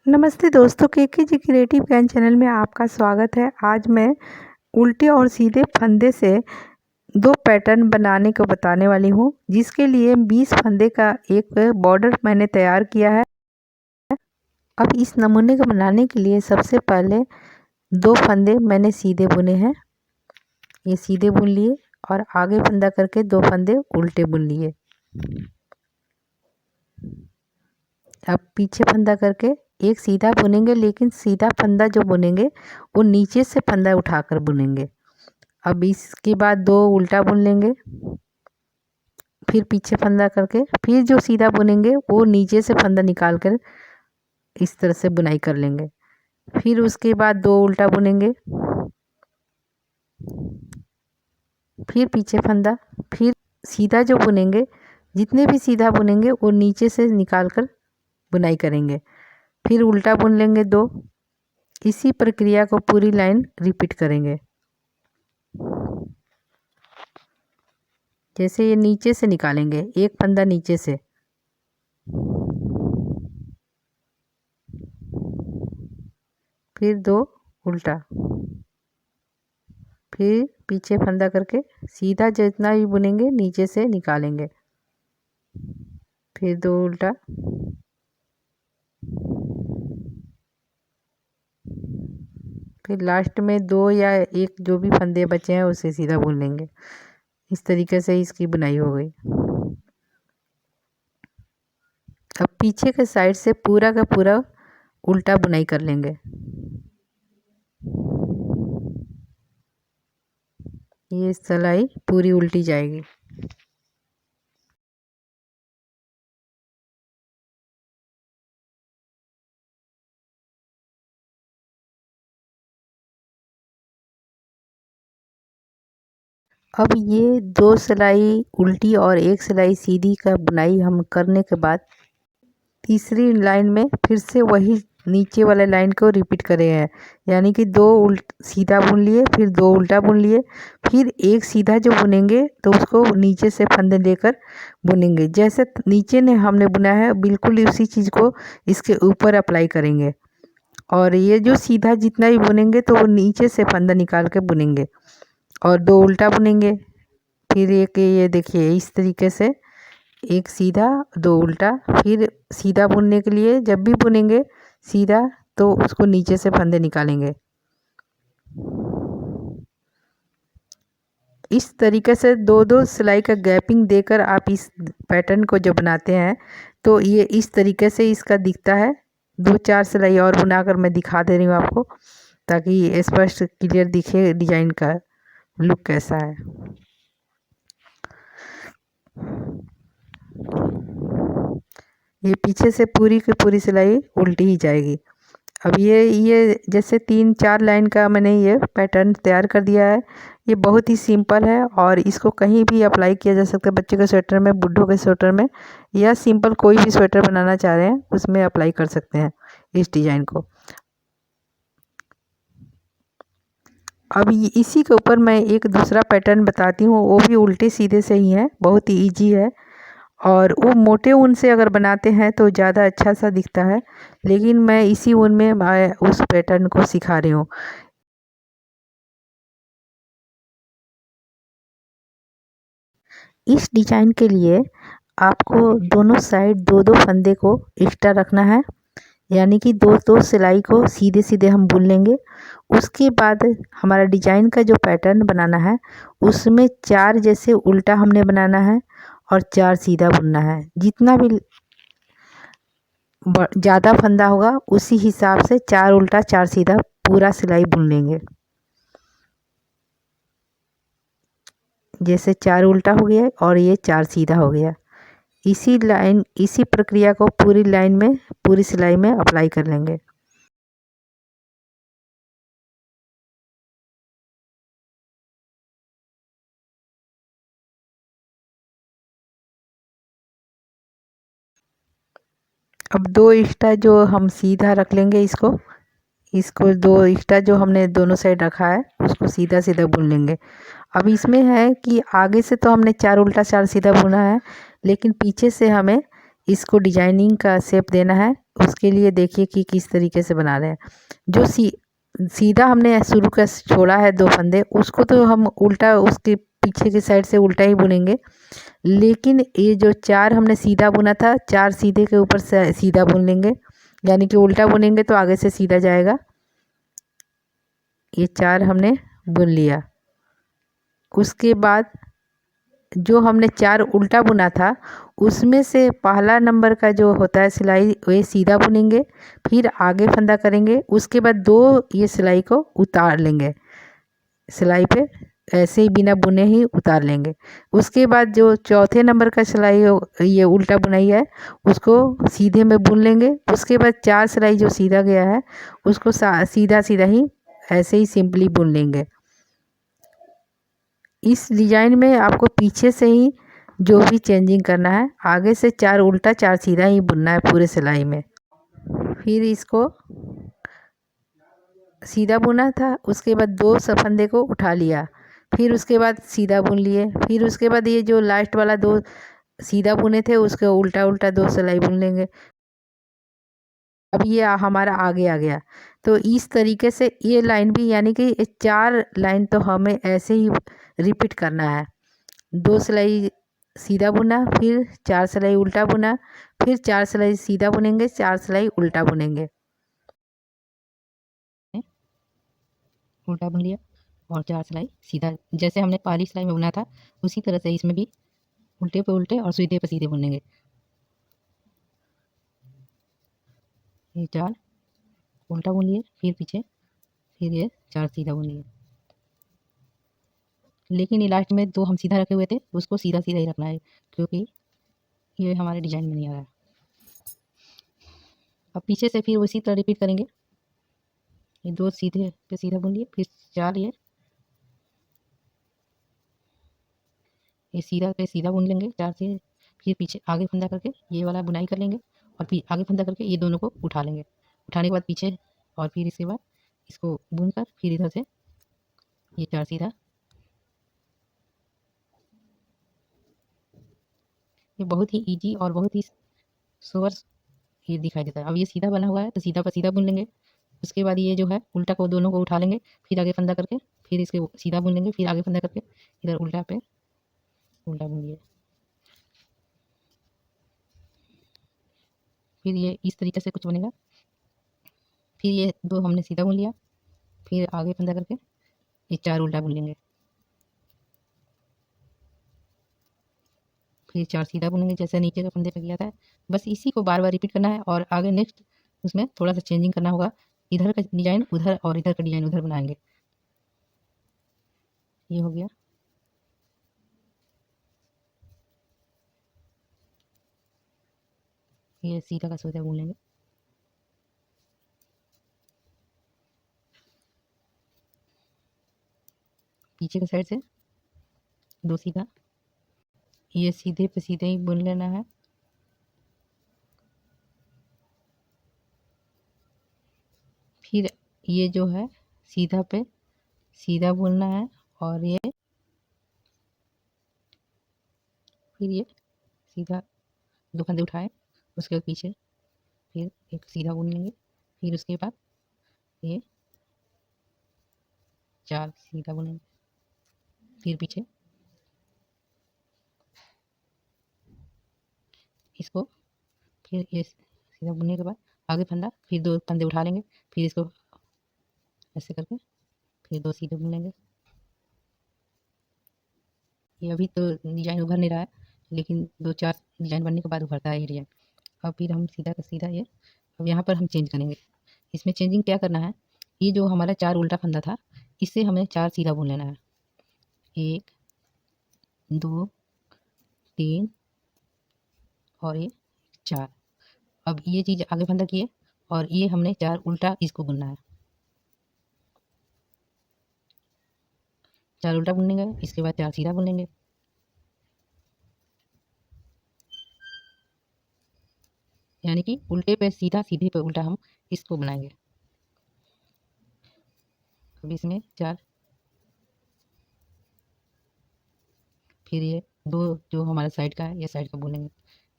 नमस्ते दोस्तों, KKG creative ज्ञान चैनल में आपका स्वागत है। आज मैं उल्टे और सीधे फंदे से दो पैटर्न बनाने को बताने वाली हूँ, जिसके लिए 20 फंदे का एक बॉर्डर मैंने तैयार किया है। अब इस नमूने को बनाने के लिए सबसे पहले दो फंदे मैंने सीधे बुने हैं, ये सीधे बुन लिए और आगे फंदा करके दो फंदे उल्टे बुन लिए। अब पीछे फंदा करके एक सीधा बुनेंगे, लेकिन सीधा फंदा जो बुनेंगे वो नीचे से फंदा उठाकर बुनेंगे। अब इसके बाद दो उल्टा बुन लेंगे, फिर पीछे फंदा करके फिर जो सीधा बुनेंगे वो नीचे से फंदा निकाल कर इस तरह से बुनाई कर लेंगे। फिर उसके बाद दो उल्टा बुनेंगे, फिर पीछे फंदा, फिर सीधा जो बुनेंगे, जितने भी सीधा बुनेंगे वो नीचे से निकाल कर बुनाई करेंगे। फिर उल्टा बुन लेंगे दो। इसी प्रक्रिया को पूरी लाइन रिपीट करेंगे। जैसे ये नीचे से निकालेंगे, एक फंदा नीचे से, फिर दो उल्टा, फिर पीछे फंदा करके सीधा जितना भी बुनेंगे नीचे से निकालेंगे, फिर दो उल्टा, फिर लास्ट में दो या एक जो भी फंदे बचे हैं उसे सीधा बुन लेंगे। इस तरीके से इसकी बुनाई हो गई। अब पीछे के साइड से पूरा का पूरा उल्टा बुनाई कर लेंगे। ये सिलाई पूरी उल्टी जाएगी। अब ये दो सिलाई उल्टी और एक सिलाई सीधी का बुनाई हम करने के बाद तीसरी लाइन में फिर से वही नीचे वाले लाइन को रिपीट करे हैं, यानी कि दो सीधा बुन लिए, फिर दो उल्टा बुन लिए, फिर एक सीधा जो बुनेंगे तो उसको नीचे से फंदे लेकर बुनेंगे। जैसे नीचे ने हमने बुना है बिल्कुल उसी चीज़ को इसके ऊपर अप्लाई करेंगे। और ये जो सीधा जितना भी बुनेंगे तो वो नीचे से फंदा निकाल के बुनेंगे और दो उल्टा बुनेंगे। फिर एक ये देखिए इस तरीके से एक सीधा दो उल्टा, फिर सीधा बुनने के लिए जब भी बुनेंगे सीधा तो उसको नीचे से फंदे निकालेंगे। इस तरीके से दो दो सिलाई का गैपिंग देकर आप इस पैटर्न को जब बनाते हैं तो ये इस तरीके से इसका दिखता है। दो चार सिलाई और बुनाकर मैं दिखा दे रही हूँ आपको, ताकि स्पष्ट क्लियर दिखे डिजाइन का लुक कैसा है। ये पीछे से पूरी की पूरी सिलाई उल्टी ही जाएगी। अब ये जैसे 3-4 लाइन का मैंने ये पैटर्न तैयार कर दिया है। ये बहुत ही सिंपल है और इसको कहीं भी अप्लाई किया जा सकता है, बच्चे के स्वेटर में, बुड्ढों के स्वेटर में, या सिंपल कोई भी स्वेटर बनाना चाह रहे हैं उसमें अप्लाई कर सकते हैं इस डिज़ाइन को। अब इसी के ऊपर मैं एक दूसरा पैटर्न बताती हूँ, वो भी उल्टे सीधे से ही है, बहुत ही ईजी है। और वो मोटे ऊन से अगर बनाते हैं तो ज़्यादा अच्छा सा दिखता है, लेकिन मैं इसी ऊन में मैं उस पैटर्न को सिखा रही हूँ। इस डिजाइन के लिए आपको दोनों साइड दो दो फंदे को एक्स्ट्रा रखना है, यानी कि दो दो सिलाई को सीधे सीधे हम बुन लेंगे। उसके बाद हमारा डिजाइन का जो पैटर्न बनाना है उसमें 4 जैसे उल्टा हमने बनाना है और 4 सीधा बुनना है। जितना भी ज़्यादा फंदा होगा उसी हिसाब से 4 उल्टा 4 सीधा पूरा सिलाई बुन लेंगे। जैसे 4 उल्टा हो गया और ये 4 सीधा हो गया। इसी प्रक्रिया को पूरी लाइन में, पूरी सिलाई में अप्लाई कर लेंगे। अब दो एक्स्ट्रा जो हम सीधा रख लेंगे, इसको दो एक्स्ट्रा जो हमने दोनों साइड रखा है उसको सीधा सीधा बुन लेंगे। अब इसमें है कि आगे से तो हमने 4 उल्टा 4 सीधा बुना है, लेकिन पीछे से हमें इसको डिजाइनिंग का शेप देना है। उसके लिए देखिए कि किस तरीके से बना रहे हैं। जो सीधा हमने शुरू का छोड़ा है 2 फंदे, उसको तो हम उल्टा उसके पीछे की साइड से उल्टा ही बुनेंगे, लेकिन ये जो 4 हमने सीधा बुना था, 4 सीधे के ऊपर से सीधा बुन लेंगे, यानी कि उल्टा बुनेंगे तो आगे से सीधा जाएगा। ये 4 हमने बुन लिया। उसके बाद जो हमने 4 उल्टा बुना था, उसमें से पहला नंबर का जो होता है सिलाई, ये सीधा बुनेंगे, फिर आगे फंदा करेंगे, उसके बाद 2 ये सिलाई को उतार लेंगे, सिलाई पे ऐसे ही बिना बुने ही उतार लेंगे। उसके बाद जो चौथे नंबर का सिलाई ये उल्टा बुनाई है, उसको सीधे में बुन लेंगे। उसके बाद 4 सिलाई जो सीधा गया है, उसको सीधा सीधा ही ऐसे ही सिंपली बुन लेंगे। इस डिजाइन में आपको पीछे से ही जो भी चेंजिंग करना है, आगे से 4 उल्टा 4 सीधा ही बुनना है पूरे सिलाई में। फिर इसको सीधा बुना था, उसके बाद 2 फंदे को उठा लिया, फिर उसके बाद सीधा बुन लिए, फिर उसके बाद ये जो लास्ट वाला 2 सीधा बुने थे, उसके उल्टा उल्टा 2 सिलाई बुन लेंगे। अब ये हमारा आगे आ गया। तो इस तरीके से ये लाइन भी, यानी कि 4 लाइन तो हमें ऐसे ही रिपीट करना है। 2 सिलाई सीधा बुना, फिर 4 सिलाई उल्टा बुना, फिर 4 सिलाई सीधा बुनेंगे, 4 सिलाई उल्टा बुनेंगे। उल्टा बुन लिया और 4 सिलाई सीधा, जैसे हमने पहली सिलाई में बुना था उसी तरह से इसमें भी उल्टे पे उल्टे और सीधे पे सीधे बुनेंगे। ये 4 उल्टा बुन लिए, फिर पीछे, फिर ये 4 सीधा बुन लिए। लेकिन ये लास्ट में 2 हम सीधा रखे हुए थे, उसको सीधा सीधा ही रखना है, क्योंकि ये हमारे डिजाइन में नहीं आ रहा है। अब पीछे से फिर उसी तरह रिपीट करेंगे। ये 2 सीधे पे सीधा बुन लिए, फिर 4 ये सीधा पे सीधा बुन लेंगे 4 से, फिर पीछे आगे फंदा करके ये वाला बुनाई कर लेंगे, और फिर आगे फंदा करके ये दोनों को उठा लेंगे। उठाने के बाद पीछे, और फिर इसके बाद इसको बुन कर फिर इधर से ये 4 सीधा। ये बहुत ही ईजी और बहुत ही सोवर ये दिखाई देता है। अब ये सीधा बना हुआ है तो सीधा पर सीधा बुन लेंगे। उसके बाद ये जो है उल्टा को दोनों को उठा लेंगे, फिर आगे फंदा करके फिर इसके सीधा बुन लेंगे, फिर आगे फंदा करके इधर उल्टा पे उल्टा बुन लिए। फिर ये इस तरीके से कुछ बनेगा। फिर ये 2 हमने सीधा बुन लिया, फिर आगे फंदा करके ये 4 उल्टा बुन लेंगे, फिर 4 सीधा बुनेंगे जैसे नीचे के फंदे पे किया था। बस इसी को बार बार रिपीट करना है, और आगे नेक्स्ट उसमें थोड़ा सा चेंजिंग करना होगा, इधर का डिजाइन उधर और इधर का डिजाइन उधर बनाएंगे। ये हो गया। ये सीधा का सीधा बुन लेंगे। पीछे के साइड से 2 सीधा, ये सीधे पे सीधे ही बुन लेना है। फिर ये जो है सीधा पे सीधा बुनना है, और ये फिर ये सीधा 2 फंदे उठाए, उसके पीछे फिर एक सीधा बुन लेंगे, फिर उसके बाद ये 4 सीधा बुनेंगे, फिर पीछे इसको, फिर ये सीधा बुनने के बाद आगे फंदा, फिर 2 फंदे उठा लेंगे, फिर इसको ऐसे करके फिर 2 सीधे बुन लेंगे। ये अभी तो डिजाइन उभर नहीं रहा है, लेकिन 2-4 डिजाइन बनने के बाद उभरता है ये डिजाइन। अब फिर हम सीधा का सीधा ये, अब यहाँ पर हम चेंज करेंगे। इसमें चेंजिंग क्या करना है, ये जो हमारा 4 उल्टा फंदा था, इससे हमें 4 सीधा बुन लेना है। 1 2 3 और ये 4। अब ये चीज़ आगे फंदा किए, और ये हमने 4 उल्टा इसको बुनना है। 4 उल्टा बुनेंगे, इसके बाद 4 सीधा बुनेंगे। यानी कि उल्टे पे सीधा, सीधे पे उल्टा हम इसको बनाएंगे। अब इसमें 4, फिर ये 2 जो हमारा साइड का है, ये साइड का बुनेंगे,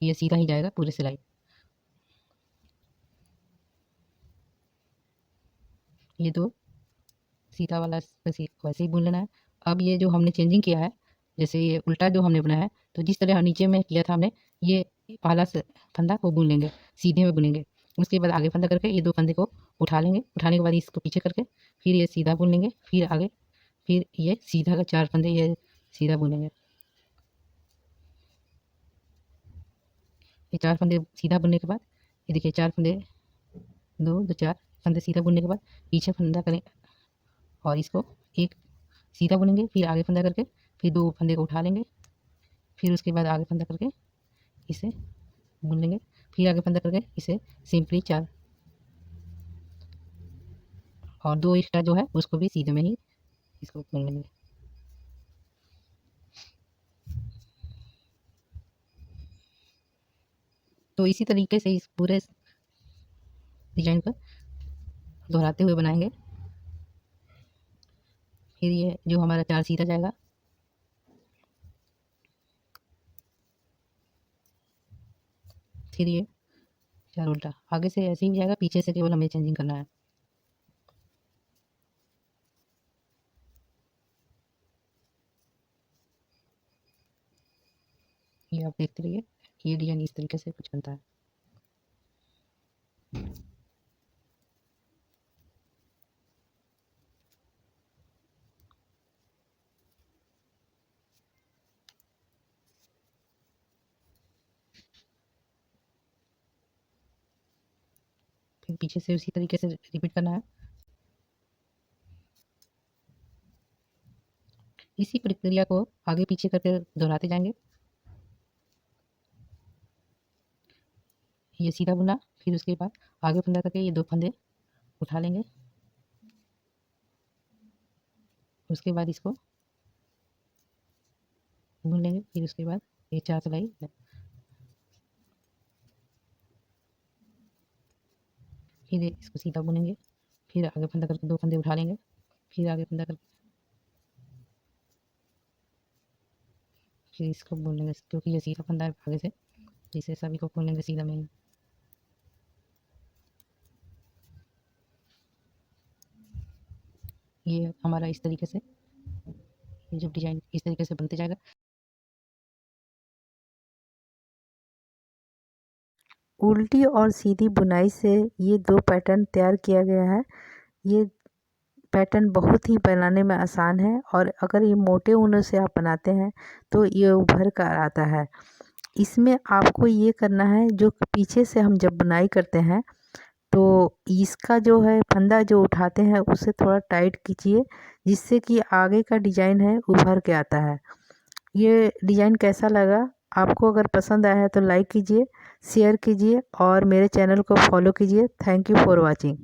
ये सीधा ही जाएगा पूरी सिलाई। ये दो सीधा वाला वैसे ही बुन लेना है। अब ये जो हमने चेंजिंग किया है, जैसे ये उल्टा जो हमने बनाया है, तो जिस तरह नीचे में किया था हमने, ये पहला फंदा को बुन लेंगे, सीधे में बुनेंगे। उसके बाद आगे फंदा करके ये दो फंदे को उठा लेंगे, उठाने के बाद इसको पीछे करके फिर ये सीधा बुन लेंगे, फिर आगे, फिर ये सीधा का 4 फंदे ये सीधा बुनेंगे। ये 4 फंदे सीधा बुनने के बाद ये देखिए 4 फंदे, 2 2 4 फंदे सीधा बुनने के बाद पीछे फंदा करें और इसको एक सीधा बुनेंगे, फिर आगे फंदा करके फिर 2 फंदे को उठा लेंगे, फिर उसके बाद आगे फंदा करके इसे बुन लेंगे, फिर आगे फंदा करके इसे सिंपली 4 और 2 एक्स्ट्रा जो है उसको भी सीधे में ही इसको बुन लेंगे। तो इसी तरीके से इस पूरे डिजाइन को दोहराते हुए बनाएंगे। फिर ये जो हमारा 4 सीधा जाएगा, फिर ये 4 उल्टा, आगे से ऐसे ही जाएगा, पीछे से केवल हमें चेंजिंग करना है। ये आप देखते रहिए, ये डिजाइन इस तरीके से कुछ बनता है। फिर पीछे से उसी तरीके से रिपीट करना है। इसी प्रक्रिया को आगे पीछे करके दोहराते जाएंगे। ये सीधा बुना, फिर उसके बाद आगे फंदा करके ये 2 फंदे उठा लेंगे, उसके बाद इसको बुन लेंगे, फिर उसके बाद ये 4 सिलाई, फिर इसको सीधा बुनेंगे, फिर आगे फंदा करके 2 फंदे उठा लेंगे, फिर आगे फंदा करके फिर इसको बुन लेंगे, क्योंकि ये सीधा फंदा है आगे से, इसे सभी को बुन लेंगे सीधा में ही। ये हमारा इस तरीके से ये जब डिजाइन इस तरीके से बनते जाएगा। उल्टी और सीधी बुनाई से ये 2 पैटर्न तैयार किया गया है। ये पैटर्न बहुत ही बनाने में आसान है और अगर ये मोटे ऊनों से आप बनाते हैं तो ये उभर कर आता है। इसमें आपको ये करना है, जो पीछे से हम जब बुनाई करते हैं तो इसका जो है फंदा जो उठाते हैं उसे थोड़ा टाइट कीजिए, जिससे कि आगे का डिजाइन है उभर के आता है। ये डिजाइन कैसा लगा? आपको अगर पसंद आया है तो लाइक कीजिए, शेयर कीजिए और मेरे चैनल को फॉलो कीजिए। Thank you for watching.